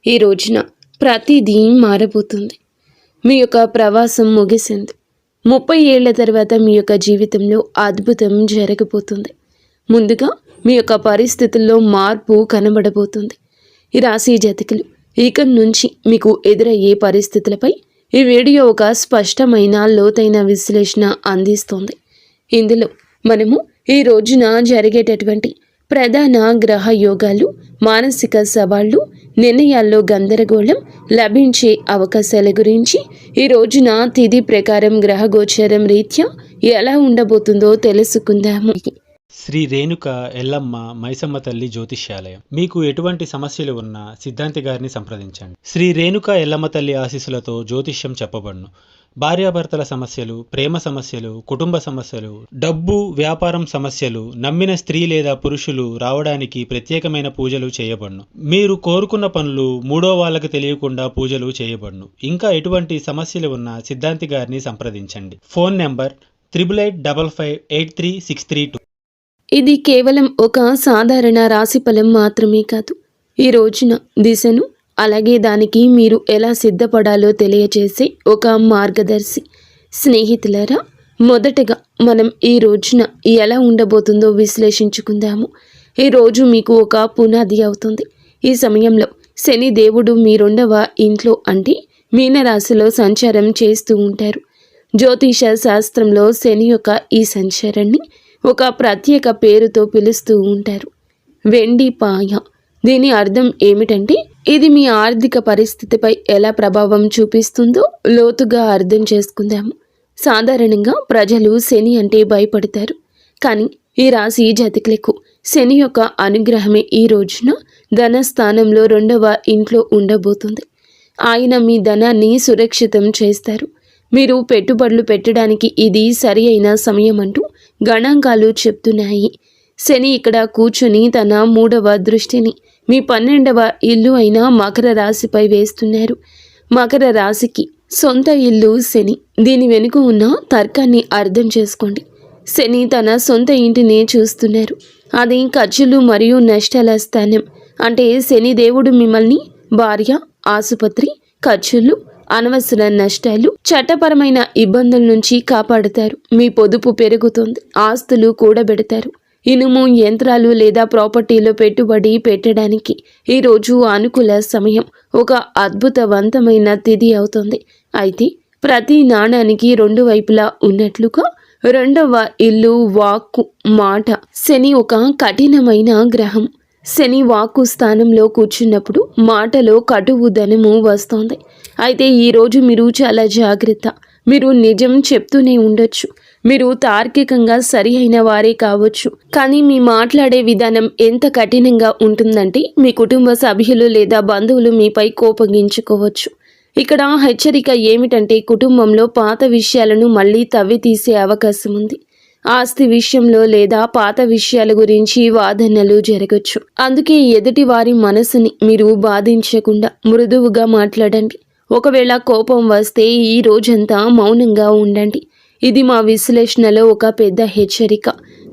ఈ రోజున ప్రతిదీ మారబోతుంది. మీ యొక్క ప్రవాసం ముగిసింది. 30 ఏళ్ల తర్వాత మీ యొక్క జీవితంలో అద్భుతం జరగబోతుంది. ముందుగా మీ యొక్క పరిస్థితుల్లో మార్పు కనబడబోతుంది. ఈ రాశి జాతకులు ఇక నుంచి మీకు ఎదురయ్యే పరిస్థితులపై ఈ వీడియో ఒక స్పష్టమైన లోతైన విశ్లేషణ అందిస్తోంది. ఇందులో మనము ఈ రోజున జరిగేటటువంటి ప్రధాన గ్రహ యోగాలు, మానసిక సవాళ్లు, నిర్ణయాల్లో గందరగోళం, లభించే అవకాశాల గురించి, ఈ రోజున తిథి ప్రకారం గ్రహ గోచారం రీత్యా ఎలా ఉండబోతుందో తెలుసుకుందాము. శ్రీ రేణుక ఎల్లమ్మ మైసమ్మ తల్లి జ్యోతిష్యాలయం. మీకు ఎటువంటి సమస్యలు ఉన్నా సిద్ధాంతి గారిని సంప్రదించండి. శ్రీ రేణుక ఎల్లమ్మ తల్లి ఆశీస్సులతో జ్యోతిష్యం చెప్పబడును. భార్యాభర్తల సమస్యలు, ప్రేమ సమస్యలు, కుటుంబ సమస్యలు, డబ్బు, వ్యాపారం సమస్యలు, నమ్మిన స్త్రీ లేదా పురుషులు రావడానికి ప్రత్యేకమైన పూజలు చేయబడును. మీరు కోరుకున్న పనులు మూడో వాళ్ళకి తెలియకుండా పూజలు చేయబడును. ఇంకా ఎటువంటి సమస్యలు ఉన్నా సిద్ధాంతి గారిని సంప్రదించండి. Phone number 8855836332. ఇది కేవలం ఒక సాధారణ రాశిఫలం మాత్రమే కాదు. ఈ రోజున దిశను, అలాగే దానికి మీరు ఎలా సిద్ధపడాలో తెలియజేసే ఒక మార్గదర్శి. స్నేహితులారా, మొదటగా మనం ఈ రోజున ఎలా ఉండబోతుందో విశ్లేషించుకుందాము. ఈ రోజు మీకు ఒక పునాది అవుతుంది. ఈ సమయంలో శని దేవుడు మీ 2వ ఇంట్లో అంటే మీనరాశిలో సంచారం చేస్తూ ఉంటారు. జ్యోతిష శాస్త్రంలో శని యొక్క ఈ సంచారాన్ని ఒక ప్రత్యేక పేరుతో పిలుస్తూ ఉంటారు, వెండి పాయ. దీని అర్థం ఏమిటంటే ఇది మీ ఆర్థిక పరిస్థితిపై ఎలా ప్రభావం చూపిస్తుందో లోతుగా అర్థం చేసుకుందాము. సాధారణంగా ప్రజలు శని అంటే భయపడతారు. కానీ ఈ రాశి జాతకులకు శని యొక్క అనుగ్రహమే ఈ రోజున ధనస్థానంలో 2వ ఇంట్లో ఉండబోతుంది. ఆయన మీ ధనాన్ని సురక్షితం చేస్తారు. మీరు పెట్టుబడులు పెట్టడానికి ఇది సరి అయిన సమయం అంటూ గణాంకాలు చెప్తున్నాయి. శని ఇక్కడ కూర్చుని తన 3వ దృష్టిని మీ 12వ ఇల్లు అయిన మకర రాశిపై వేస్తున్నారు. మకర రాశికి సొంత ఇల్లు శని. దీని వెనుక ఉన్న తర్కాన్ని అర్థం చేసుకోండి. శని తన సొంత ఇంటిని చూస్తున్నారు. అది ఖర్చులు మరియు నష్టాల స్థానం. అంటే శని దేవుడు మిమ్మల్ని భార్య, ఆసుపత్రి ఖర్చులు, అనవసర నష్టాలు, చట్టపరమైన ఇబ్బందుల నుంచి కాపాడుతారు. మీ పొదుపు పెరుగుతుంది. ఆస్తులు కూడబెడతారు. ఇనుము, యంత్రాలు లేదా ప్రాపర్టీలో పెట్టుబడి పెట్టడానికి ఈరోజు అనుకూల సమయం. ఒక అద్భుతవంతమైన తిథి అవుతుంది. అయితే ప్రతి నాణానికి 2 వైపులా ఉన్నట్లుగా 2వ ఇల్లు, వాక్కు, మాట. శని ఒక కఠినమైన గ్రహం. శని వాక్కు స్థానంలో కూర్చున్నప్పుడు మాటలో కటువు ధనము వస్తోంది. అయితే ఈరోజు మీరు చాలా జాగ్రత్త. మీరు నిజం చెప్తూనే ఉండొచ్చు. మీరు తార్కికంగా సరి అయిన వారే కావచ్చు. కానీ మీ మాట్లాడే విధానం ఎంత కఠినంగా ఉంటుందంటే మీ కుటుంబ సభ్యులు లేదా బంధువులు మీపై కోపగించుకోవచ్చు. ఇక్కడ హెచ్చరిక ఏమిటంటే కుటుంబంలో పాత విషయాలను మళ్ళీ తవ్వి తీసే అవకాశం ఉంది. ఆస్తి విషయంలో లేదా పాత విషయాల గురించి వాదనలు జరగచ్చు. అందుకే ఎదుటి వారి మనసుని మీరు బాధించకుండా మృదువుగా మాట్లాడండి. ఒకవేళ కోపం వస్తే ఈ రోజంతా మౌనంగా ఉండండి. ఇది మా విశ్లేషణలో ఒక పెద్ద హెచ్చరిక.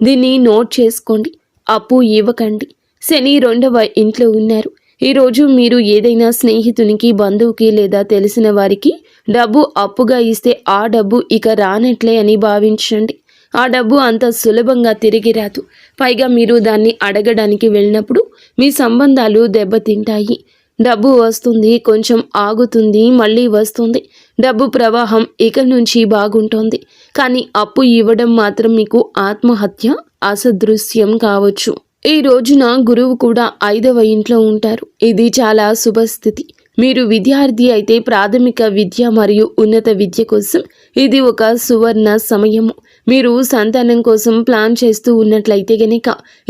దీన్ని నోట్ చేసుకోండి. అప్పు ఇవ్వకండి. శని 2వ ఇంట్లో ఉన్నారు. ఈరోజు మీరు ఏదైనా స్నేహితునికి, బంధువుకి లేదా తెలిసిన వారికి డబ్బు అప్పుగా ఇస్తే ఆ డబ్బు ఇక రానట్లే అని భావించండి. ఆ డబ్బు అంత సులభంగా తిరిగి రాదు. పైగా మీరు దాన్ని అడగడానికి వెళ్ళినప్పుడు మీ సంబంధాలు దెబ్బతింటాయి. డబ్బు వస్తుంది, కొంచెం ఆగుతుంది, మళ్ళీ వస్తుంది. డబ్బు ప్రవాహం ఇక నుంచి బాగుంటోంది. కానీ అప్పు ఇవ్వడం మాత్రం మీకు ఆత్మహత్య అసదృశ్యం కావచ్చు. ఈ రోజున గురువు కూడా 5వ ఇంట్లో ఉంటారు. ఇది చాలా శుభస్థితి. మీరు విద్యార్థి అయితే ప్రాథమిక విద్య మరియు ఉన్నత విద్య కోసం ఇది ఒక సువర్ణ సమయము. మీరు సంతానం కోసం ప్లాన్ చేస్తూ ఉన్నట్లయితే గనక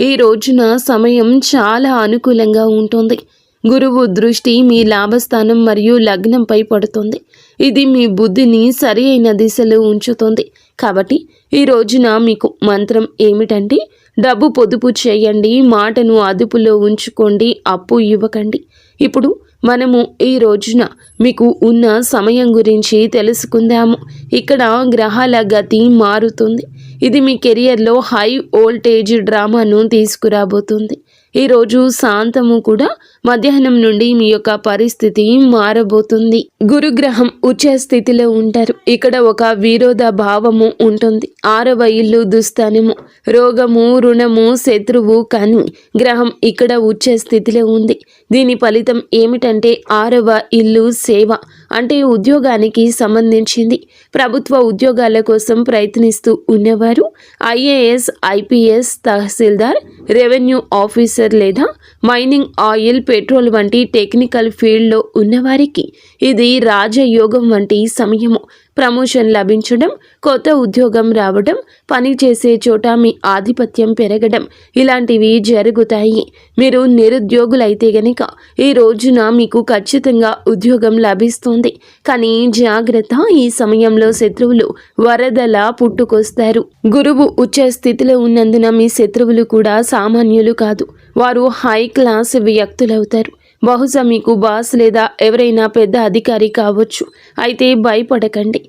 ఈ రోజున సమయం చాలా అనుకూలంగా ఉంటుంది. గురువు దృష్టి మీ లాభస్థానం మరియు లగ్నంపై పడుతుంది. ఇది మీ బుద్ధిని సరి అయిన దిశలో ఉంచుతుంది. కాబట్టి ఈ రోజున మీకు మంత్రం ఏమిటంటే డబ్బు పొదుపు చేయండి, మాటను అదుపులో ఉంచుకోండి, అప్పు ఇవ్వకండి. ఇప్పుడు మనము ఈ రోజున మీకు ఉన్న సమయం గురించి తెలుసుకుందాము. ఇక్కడ గ్రహాల గతి మారుతుంది. ఇది మీ కెరియర్లో హై వోల్టేజ్ డ్రామాను తీసుకురాబోతుంది. ఈరోజు శాంతము కూడా మధ్యాహ్నం నుండి మీ యొక్క పరిస్థితి మారబోతుంది. గురుగ్రహం ఉచ్చ స్థితిలో ఉంటారు. ఇక్కడ ఒక విరోధ భావము ఉంటుంది. 6వ ఇల్లు దుస్థానము, రోగము, రుణము, శత్రువు. కానీ గ్రహం ఇక్కడ ఉచ్చ స్థితిలో ఉంది. దీని ఫలితం ఏమిటంటే 6వ ఇల్లు సేవ, అంటే ఉద్యోగానికి సంబంధించింది. ప్రభుత్వ ఉద్యోగాల కోసం ప్రయత్నిస్తూ ఉన్నవారు, ఐఏఎస్, ఐపీఎస్, తహసీల్దార్, రెవెన్యూ ఆఫీసర్ లేదా మైనింగ్, ఆయిల్, పెట్రోల్ వంటి టెక్నికల్ ఫీల్డ్లో ఉన్నవారికి ఇది రాజయోగం వంటి సమయము. ప్రమోషన్ లభించడం, కొత్త ఉద్యోగం రావడం, పని చేసే చోట మీ ఆధిపత్యం పెరగడం ఇలాంటివి జరుగుతాయి. మీరు నిరుద్యోగులైతే గనక ఈ రోజున మీకు ఖచ్చితంగా ఉద్యోగం లభిస్తుంది. కానీ జాగ్రత్త, ఈ సమయంలో శత్రువులు వరదలా పుట్టుకొస్తారు. గురువు ఉచ్చ స్థితిలో ఉన్నందున మీ శత్రువులు కూడా సామాన్యులు కాదు. వారు హై క్లాస్ వ్యక్తులవుతారు. బహుశా మీకు బాస్ లేదా ఎవరైనా పెద్ద అధికారి కావచ్చు. అయితే భయపడకండి.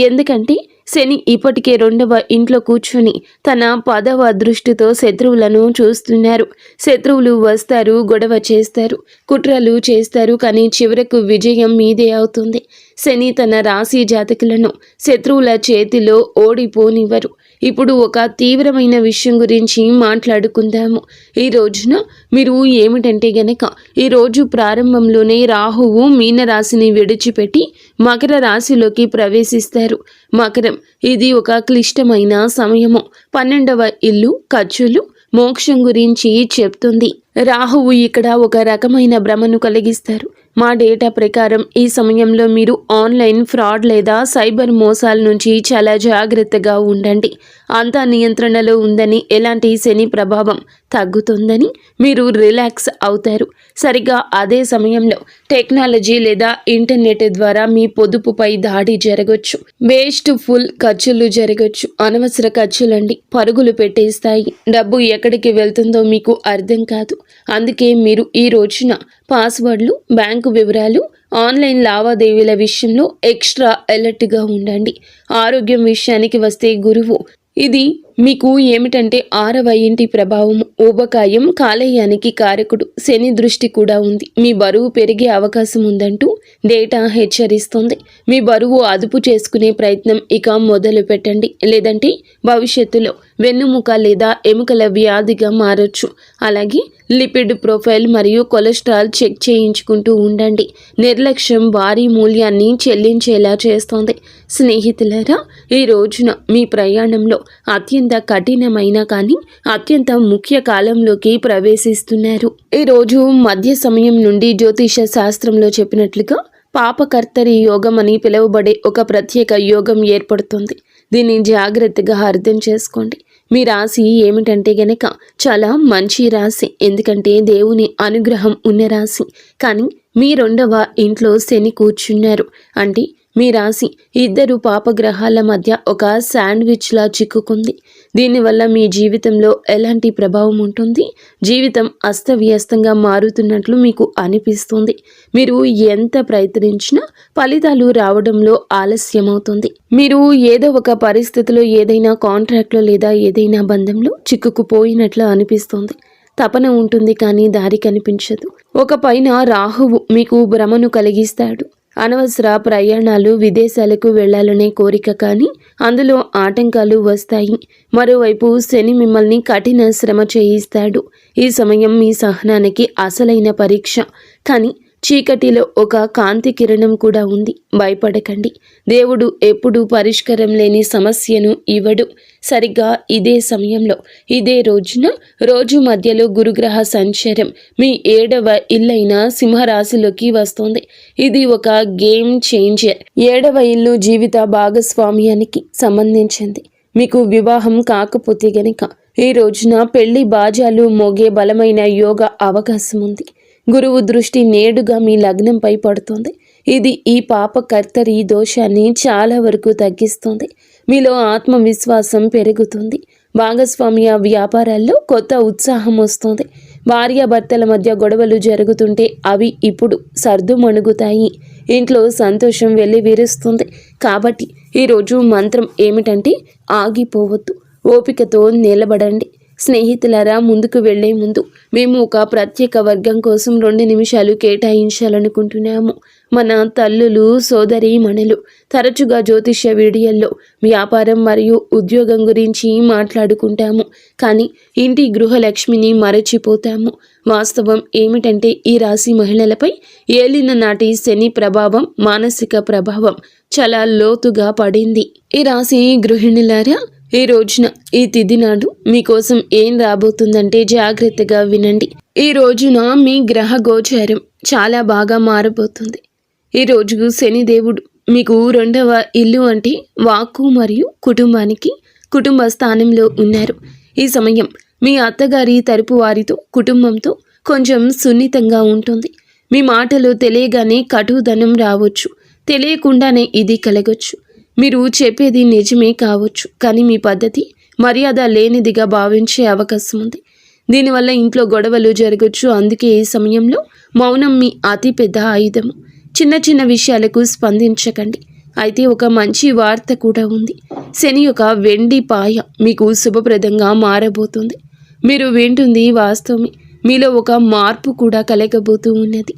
ఎందుకంటే శని ఇప్పటికే 2వ ఇంట్లో కూర్చుని తన 10వ దృష్టితో శత్రువులను చూస్తున్నారు. శత్రువులు వస్తారు, గొడవ చేస్తారు, కుట్రలు చేస్తారు. కానీ చివరకు విజయం మీదే అవుతుంది. శని తన రాశి జాతకులను శత్రువుల చేతిలో ఓడిపోనివ్వరు. ఇప్పుడు ఒక తీవ్రమైన విషయం గురించి మాట్లాడుకుందాము. ఈ రోజున మీరు ఏమిటంటే గనక ఈ రోజు ప్రారంభంలోనే రాహువు మీనరాశిని విడిచిపెట్టి మకర రాశిలోకి ప్రవేశిస్తారు. మకరం ఇది ఒక క్లిష్టమైన సమయము. 12వ ఇల్లు ఖర్చులు, మోక్షం గురించి చెప్తుంది. రాహువు ఇక్కడ ఒక రకమైన భ్రమను కలిగిస్తారు. మా డేటా ప్రకారం ఈ సమయంలో మీరు ఆన్లైన్ ఫ్రాడ్ లేదా సైబర్ మోసాల నుంచి చాలా జాగ్రత్తగా ఉండండి. అంతా నియంత్రణలో ఉందని, ఎలాంటి శని ప్రభావం తగ్గుతుందని మీరు రిలాక్స్ అవుతారు. సరిగ్గా అదే సమయంలో టెక్నాలజీ లేదా ఇంటర్నెట్ ద్వారా మీ పొదుపుపై దాడి జరగచ్చు. వేస్ట్ ఫుల్ ఖర్చులు జరగచ్చు. అనవసర ఖర్చులండి పరుగులు పెట్టేస్తాయి. డబ్బు ఎక్కడికి వెళ్తుందో మీకు అర్థం కాదు. అందుకే మీరు ఈ రోజున పాస్వర్డ్లు, బ్యాంకు వివరాలు, ఆన్లైన్ లావాదేవీల విషయంలో ఎక్స్ట్రా అలర్ట్గా ఉండండి. ఆరోగ్యం విషయానికి వస్తే గురువు ఇది మీకు ఏమిటంటే 6వ ఇంటి ప్రభావము. ఊబకాయం, కాలేయానికి కారకుడు. శని దృష్టి కూడా ఉంది. మీ బరువు పెరిగే అవకాశం ఉందంటూ డేటా హెచ్చరిస్తుంది. మీ బరువు అదుపు చేసుకునే ప్రయత్నం ఇక మొదలు పెట్టండి. లేదంటే భవిష్యత్తులో వెన్నుముక లేదా ఎముకల వ్యాధిగా మారచ్చు. అలాగే లిపిడ్ ప్రొఫైల్ మరియు కొలెస్ట్రాల్ చెక్ చేయించుకుంటూ ఉండండి. నిర్లక్ష్యం భారీ మూల్యాన్ని చెల్లించేలా చేస్తోంది. స్నేహితులారా, ఈ రోజున మీ ప్రయాణంలో అత్యంత కఠినమైన కానీ అత్యంత ముఖ్య కాలంలోకి ప్రవేశిస్తున్నారు. ఈ రోజు మధ్య సమయం నుండి జ్యోతిష శాస్త్రంలో చెప్పినట్లుగా పాపకర్తరి యోగం అని పిలువబడే ఒక ప్రత్యేక యోగం ఏర్పడుతుంది. దీన్ని జాగ్రత్తగా అర్థం చేసుకోండి. మీ రాశి ఏమిటంటే గనక చాలా మంచి రాశి. ఎందుకంటే దేవుని అనుగ్రహం ఉన్న రాశి. కానీ మీ 2వ ఇంట్లో శని కూర్చున్నారు. అంటే మీ రాశి 2 పాపగ్రహాల మధ్య ఒక శాండ్విచ్లా చిక్కుకుంది. దీనివల్ల మీ జీవితంలో ఎలాంటి ప్రభావం ఉంటుంది? జీవితం అస్తవ్యస్తంగా మారుతున్నట్లు మీకు అనిపిస్తుంది. మీరు ఎంత ప్రయత్నించినా ఫలితాలు రావడంలో ఆలస్యమవుతుంది. మీరు ఏదో ఒక పరిస్థితిలో, ఏదైనా కాంట్రాక్ట్లో లేదా ఏదైనా బంధంలో చిక్కుకుపోయినట్లు అనిపిస్తుంది. తపన ఉంటుంది కానీ దారి కనిపించదు. ఒక పైన రాహువు మీకు భ్రమను కలిగిస్తాడు. అనవసర ప్రయాణాలు, విదేశాలకు వెళ్లాలనే కోరిక కానీ అందులో ఆటంకాలు వస్తాయి. మరోవైపు శని మిమ్మల్ని కఠిన శ్రమ చేయిస్తాడు. ఈ సమయం మీ సహనానికి అసలైన పరీక్ష. కానీ చీకటిలో ఒక కాంతి కిరణం కూడా ఉంది. భయపడకండి. దేవుడు ఎప్పుడూ పరిష్కారం లేని సమస్యను ఇవ్వడు. సరిగ్గా ఇదే సమయంలో, ఇదే రోజున, రోజు మధ్యలో గురుగ్రహ సంచారం మీ 7వ ఇల్లైన సింహరాశిలోకి వస్తుంది. ఇది ఒక గేమ్ చేంజర్. 7వ ఇల్లు జీవిత భాగస్వామ్యానికి సంబంధించింది. మీకు వివాహం కాకపోతే గనక ఈ రోజున పెళ్లి బాజాలు మోగే బలమైన యోగ అవకాశం ఉంది. గురువు దృష్టి నేడుగా మీ లగ్నంపై పడుతుంది. ఇది ఈ పాపకర్తరి దోషాన్ని చాలా వరకు తగ్గిస్తుంది. మీలో ఆత్మవిశ్వాసం పెరుగుతుంది. భాగస్వామ్య వ్యాపారాల్లో కొత్త ఉత్సాహం వస్తుంది. భార్యాభర్తల మధ్య గొడవలు జరుగుతుంటే అవి ఇప్పుడు సర్దుమణుగుతాయి. ఇంట్లో సంతోషం వెల్లివిరుస్తుంది. కాబట్టి ఈరోజు మంత్రం ఏమిటంటే ఆగిపోవద్దు, ఓపికతో నిలబడండి. స్నేహితులారా, ముందుకు వెళ్లే ముందు మేము ఒక ప్రత్యేక వర్గం కోసం 2 నిమిషాలు కేటాయించాలనుకుంటున్నాము. మన తల్లులు, సోదరీమణులు తరచుగా జ్యోతిష్య వీడియోల్లో వ్యాపారం మరియు ఉద్యోగం గురించి మాట్లాడుకుంటాము, కానీ ఇంటి గృహలక్ష్మిని మరచిపోతాము. వాస్తవం ఏమిటంటే ఈ రాశి మహిళలపై ఏలిన నాటి శని ప్రభావం, మానసిక ప్రభావం చాలా లోతుగా పడింది. ఈ రాశి గృహిణులారా, ఈ రోజున, ఈ తిథి నాడు మీకోసం ఏం రాబోతుందంటే జాగ్రత్తగా వినండి. ఈ రోజున మీ గ్రహ గోచారం చాలా బాగా మారబోతుంది. ఈ రోజు శనిదేవుడు మీకు 2వ ఇల్లు అంటే వాక్కు మరియు కుటుంబానికి కుటుంబ స్థానంలో ఉన్నారు. ఈ సమయం మీ అత్తగారి తరపు వారితో, కుటుంబంతో కొంచెం సున్నితంగా ఉంటుంది. మీ మాటలు తెలియగానే కటుదనం రావచ్చు, తెలియకుండానే ఇది కలగొచ్చు. మీరు చెప్పేది నిజమే కావచ్చు, కానీ మీ పద్ధతి మర్యాద లేనిదిగా భావించే అవకాశం ఉంది. దీనివల్ల ఇంట్లో గొడవలు జరగచ్చు. అందుకే ఈ సమయంలో మౌనం మీ అతిపెద్ద ఆయుధము. చిన్న చిన్న విషయాలకు స్పందించకండి. అయితే ఒక మంచి వార్త కూడా ఉంది. శని యొక్క వెండి పాయ మీకు శుభప్రదంగా మారబోతుంది. మీరు వింటుంది వాస్తవమే. మీలో ఒక మార్పు కూడా కలగబోతూ ఉన్నది.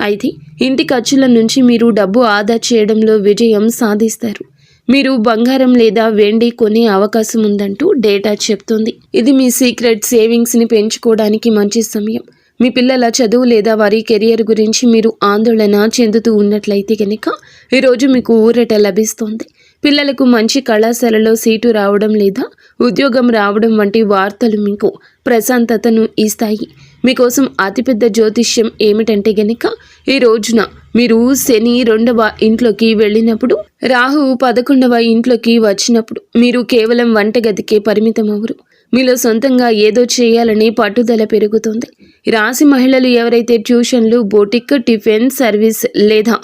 అయితే ఇంటి ఖర్చుల నుంచి మీరు డబ్బు ఆదా చేయడంలో విజయం సాధిస్తారు. మీరు బంగారం లేదా వెండి కొనే అవకాశం ఉందంటూ డేటా చెప్తుంది. ఇది మీ సీక్రెట్ సేవింగ్స్ని పెంచుకోవడానికి మంచి సమయం. మీ పిల్లల చదువు లేదా వారి కెరియర్ గురించి మీరు ఆందోళన చెందుతూ ఉన్నట్లయితే కనుక ఈరోజు మీకు ఊరట లభిస్తుంది. పిల్లలకు మంచి కళాశాలలో సీటు రావడం లేదా ఉద్యోగం రావడం వంటి వార్తలు మీకు ప్రశాంతతను ఇస్తాయి. మీకోసం అతిపెద్ద జ్యోతిష్యం ఏమిటంటే గనక ఈ రోజున మీరు శని 2వ ఇంట్లోకి వెళ్ళినప్పుడు, రాహు 11వ ఇంట్లోకి వచ్చినప్పుడు మీరు కేవలం వంటగదికే పరిమితం అవ్వరు. మీలో సొంతంగా ఏదో చేయాలనే పట్టుదల పెరుగుతుంది. రాశి మహిళలు ఎవరైతే ట్యూషన్లు, బోటిక్, టిఫిన్ సర్వీస్ లేదా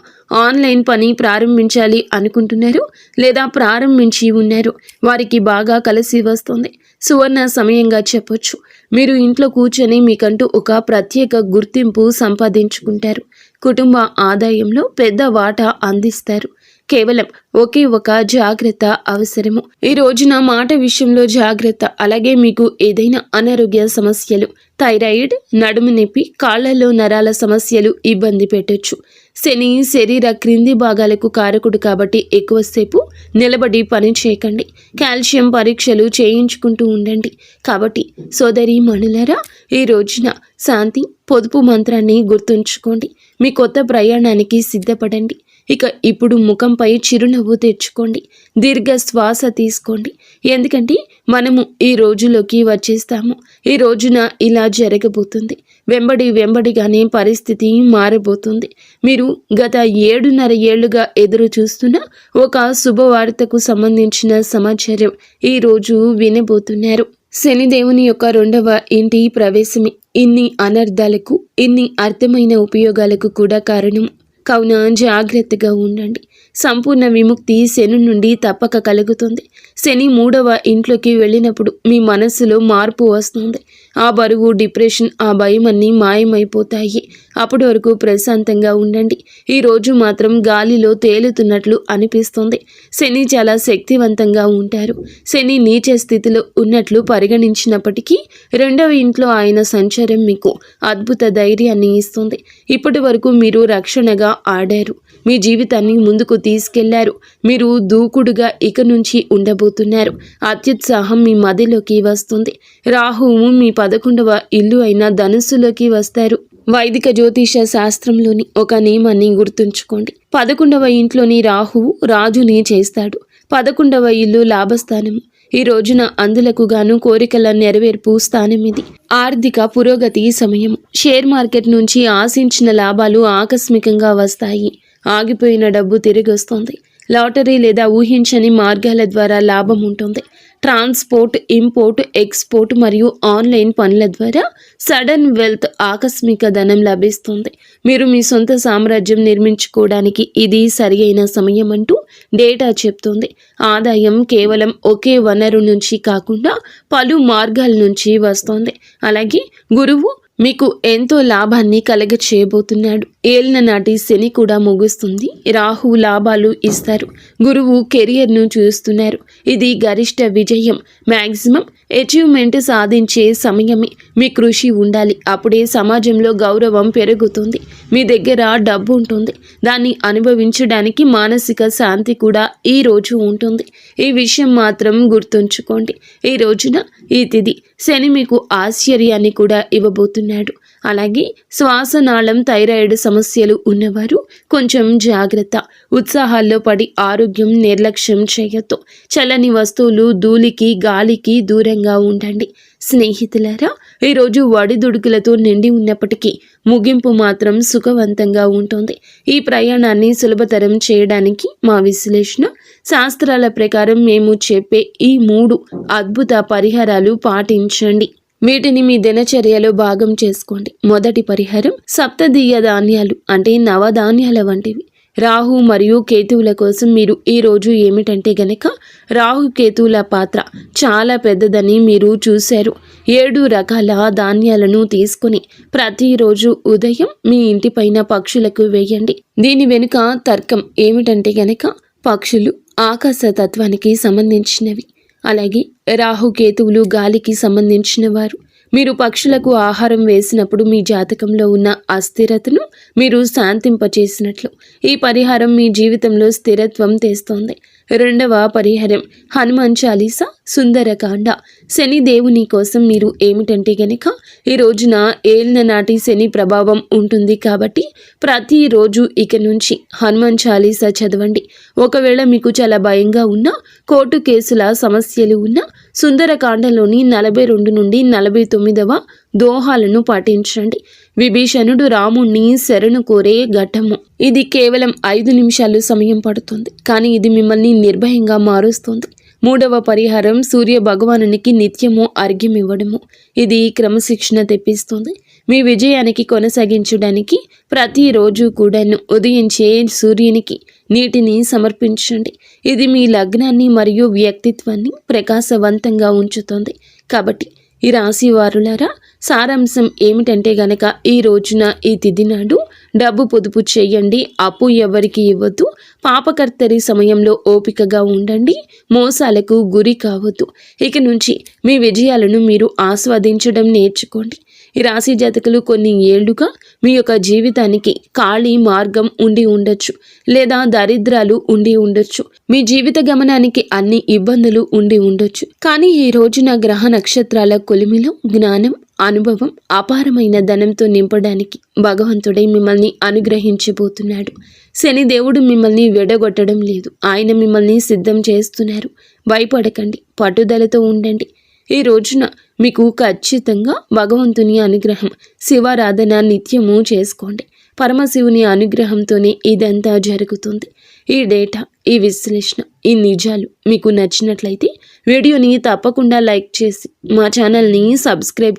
ఆన్లైన్ పని ప్రారంభించాలి అనుకుంటున్నారో లేదా ప్రారంభించి ఉన్నారో వారికి బాగా కలిసి వస్తుంది. సువర్ణ సమయంగా చెప్పొచ్చు. మీరు ఇంట్లో కూర్చొని మీకంటూ ఒక ప్రత్యేక గుర్తింపు సంపాదించుకుంటారు. కుటుంబ ఆదాయంలో పెద్ద వాటా అందిస్తారు. కేవలం ఒకే ఒక జాగ్రత్త అవసరము. ఈ రోజున మాట విషయంలో జాగ్రత్త. అలాగే మీకు ఏదైనా అనారోగ్య సమస్యలు, థైరాయిడ్, నడుము నొప్పి, కాళ్లలో నరాల సమస్యలు ఇబ్బంది పెట్టొచ్చు. శని శరీర క్రింది భాగాలకు కారకుడు కాబట్టి ఎక్కువసేపు నిలబడి పని చేయకండి. కాల్షియం పరీక్షలు చేయించుకుంటూ ఉండండి. కాబట్టి సోదరి మణులరా, ఈ రోజున శాంతి, పొదుపు మంత్రాన్ని గుర్తుంచుకోండి. మీ కొత్త ప్రయాణానికి సిద్ధపడండి. ఇక ఇప్పుడు ముఖంపై చిరునవ్వు తెచ్చుకోండి. దీర్ఘ శ్వాస తీసుకోండి. ఎందుకంటే మనము ఈ రోజులోకి వచ్చేస్తాము. ఈ రోజున ఇలా జరగబోతుంది. వెంబడిగానే పరిస్థితి మారబోతుంది. మీరు గత 7.5 ఏళ్లుగా ఎదురు చూస్తున్న ఒక శుభవార్తకు సంబంధించిన సమాచారం ఈ రోజు వినబోతున్నారు. శనిదేవుని యొక్క 2వ ఇంటి ప్రవేశమే ఇన్ని అనర్థాలకు, ఇన్ని అర్థమైన ఉపయోగాలకు కూడా కారణం. కావున జాగ్రత్తగా ఉండండి. సంపూర్ణ విముక్తి శని నుండి తప్పక కలుగుతుంది. శని 3వ ఇంట్లోకి వెళ్ళినప్పుడు మీ మనస్సులో మార్పు వస్తుంది. ఆ బరువు, డిప్రెషన్, ఆ భయం అన్నీ మాయమైపోతాయి. అప్పటి వరకు ప్రశాంతంగా ఉండండి. ఈరోజు మాత్రం గాలిలో తేలుతున్నట్లు అనిపిస్తుంది. శని చాలా శక్తివంతంగా ఉంటారు. శని నీచ స్థితిలో ఉన్నట్లు పరిగణించినప్పటికీ 2వ ఇంట్లో ఆయన సంచారం మీకు అద్భుత ధైర్యాన్ని ఇస్తుంది. ఇప్పటి వరకు మీరు రక్షణగా ఆడారు. మీ జీవితాన్ని ముందుకు తీసుకెళ్లారు. మీరు దూకుడుగా ఇక నుంచి ఉండబోతున్నారు. అత్యుత్సాహం మీ మదిలోకి వస్తుంది. రాహువు మీ 11వ ఇల్లు అయిన ధనుస్సులోకి వస్తారు. వైదిక జ్యోతిష శాస్త్రంలోని ఒక నియమాన్ని గుర్తుంచుకోండి. 11వ ఇంట్లోని రాహువు రాజుని చేస్తాడు. 11వ ఇల్లు లాభస్థానము. ఈ రోజున అందులకు గాను కోరికల నెరవేర్పు స్థానం ఇది. ఆర్థిక పురోగతి సమయం. షేర్ మార్కెట్ నుంచి ఆశించిన లాభాలు ఆకస్మికంగా వస్తాయి. ఆగిపోయిన డబ్బు తిరిగి వస్తుంది. లాటరీ లేదా ఊహించని మార్గాల ద్వారా లాభం ఉంటుంది. ట్రాన్స్పోర్ట్, ఇంపోర్ట్, ఎక్స్పోర్ట్ మరియు ఆన్లైన్ పనుల ద్వారా సడన్ వెల్త్, ఆకస్మిక ధనం లభిస్తుంది. మీరు మీ సొంత సామ్రాజ్యం నిర్మించుకోవడానికి ఇది సరి అయిన సమయం అంటూ డేటా చెప్తుంది. ఆదాయం కేవలం ఒకే వనరు నుంచి కాకుండా పలు మార్గాల నుంచి వస్తుంది. అలాగే గురువు మీకు ఎంతో లాభాన్ని కలగ చేయబోతున్నాడు. ఏలిన నాటి శని కూడా ముగుస్తుంది. రాహు లాభాలు ఇస్తారు. గురువు కెరియర్ను చూస్తున్నారు. ఇది గరిష్ట విజయం. మ్యాక్సిమం అచీవ్మెంట్ సాధించే సమయమే. మీ కృషి ఉండాలి. అప్పుడే సమాజంలో గౌరవం పెరుగుతుంది. మీ దగ్గర డబ్బు ఉంటుంది. దాన్ని అనుభవించడానికి మానసిక శాంతి కూడా ఈ రోజు ఉంటుంది. ఈ విషయం మాత్రం గుర్తుంచుకోండి. ఈ రోజున ఈ తిథి శని మీకు ఆశ్చర్యాన్ని కూడా ఇవ్వబోతున్నాడు. అలాగే శ్వాసనాళం థైరాయిడ్ సమస్యలు ఉన్నవారు కొంచెం జాగ్రత్త. ఉత్సాహాల్లో పడి ఆరోగ్యం నిర్లక్ష్యం చేయొద్దు. చల్లని వస్తువులు, ధూళికి, గాలికి దూరంగా ఉండండి. స్నేహితులారా, ఈరోజు ఒడిదుడుకులతో నిండి ఉన్నప్పటికీ ముగింపు మాత్రం సుఖవంతంగా ఉంటుంది. ఈ ప్రయాణాన్ని సులభతరం చేయడానికి మా విశ్లేషణ శాస్త్రాల ప్రకారం మేము చెప్పే ఈ 3 అద్భుత పరిహారాలు పాటించండి. వీటిని మీ దినచర్యలో భాగం చేసుకోండి. మొదటి పరిహారం సప్తదీయ ధాన్యాలు అంటే నవధాన్యాల వంటివి. రాహు మరియు కేతువుల కోసం మీరు ఈ రోజు ఏమిటంటే గనక రాహు కేతువుల పాత్ర చాలా పెద్దదని మీరు చూశారు. 7 రకాల ధాన్యాలను తీసుకుని ప్రతిరోజు ఉదయం మీ ఇంటిపైన పక్షులకు వేయండి. దీని వెనుక తర్కం ఏమిటంటే గనక పక్షులు ఆకాశ తత్వానికి సంబంధించినవి. అలాగే రాహుకేతువులు గాలికి సంబంధించిన వారు. మీరు పక్షులకు ఆహారం వేసినప్పుడు మీ జాతకంలో ఉన్న అస్థిరతను మీరు శాంతింపచేసినట్లు. ఈ పరిహారం మీ జీవితంలో స్థిరత్వం తెస్తోంది. రెండవ పరిహారం హనుమాన్ చాలీసా, సుందరకాండ. శని దేవుని కోసం మీరు ఏమిటంటే గనక ఈ రోజున ఏలిన నాటి శని ప్రభావం ఉంటుంది కాబట్టి ప్రతిరోజు ఇక నుంచి హనుమాన్ చాలీసా చదవండి. ఒకవేళ మీకు చాలా భయంగా ఉన్నా, కోర్టు కేసుల సమస్యలు ఉన్నా సుందరకాండలోని 42 నుండి 49వ దోహాలను పాటించండి. విభీషణుడు రాముణ్ణి శరణు కోరే ఘట్టము. ఇది కేవలం 5 నిమిషాలు సమయం పడుతుంది, కానీ ఇది మిమ్మల్ని నిర్భయంగా మారుస్తుంది. మూడవ పరిహారం సూర్య భగవానునికి నిత్యము అర్ఘ్యం ఇవ్వడము. ఇది క్రమశిక్షణ తెప్పిస్తుంది. మీ విజయానికి కొనసాగించడానికి ప్రతిరోజు కూడాను ఉదయించే సూర్యునికి నీటిని సమర్పించండి. ఇది మీ లగ్నాన్ని మరియు వ్యక్తిత్వాన్ని ప్రకాశవంతంగా ఉంచుతుంది. కాబట్టి ఈ రాశి వారులారా, సారాంశం ఏమిటంటే గనక ఈ రోజున ఈ తిథి నాడు డబ్బు పొదుపు చేయండి. అప్పు ఎవరికి ఇవ్వద్దు. పాపకర్తరి సమయంలో ఓపికగా ఉండండి. మోసాలకు గురి కావద్దు. ఇక నుంచి మీ విజయాలను మీరు ఆస్వాదించడం నేర్చుకోండి. ఈ రాశి జాతకులు కొన్ని ఏళ్లుగా మీ యొక్క జీవితానికి ఖాళీ మార్గం ఉండి ఉండొచ్చు, లేదా దరిద్రాలు ఉండి ఉండొచ్చు. మీ జీవిత గమనానికి అన్ని ఇబ్బందులు ఉండి ఉండొచ్చు. కానీ ఈ రోజున గ్రహ నక్షత్రాల కొలిమిలో జ్ఞానం, అనుభవం, అపారమైన ధనంతో నింపడానికి భగవంతుడే మిమ్మల్ని అనుగ్రహించబోతున్నాడు. శని దేవుడు మిమ్మల్ని విడగొట్టడం లేదు. ఆయన మిమ్మల్ని సిద్ధం చేస్తున్నారు. భయపడకండి, పట్టుదలతో ఉండండి. ఈ రోజున మీకు ఖచ్చితంగా భగవంతుని అనుగ్రహం, శివారాధన నిత్యము చేసుకోండి. పరమశివుని అనుగ్రహంతోనే ఇదంతా జరుగుతుంది. ఈ డేటా, ఈ విశ్లేషణ, ఈ నిజాలు మీకు నచ్చినట్లయితే వీడియోని తప్పకుండా లైక్ చేసి మా ఛానల్ని సబ్స్క్రైబ్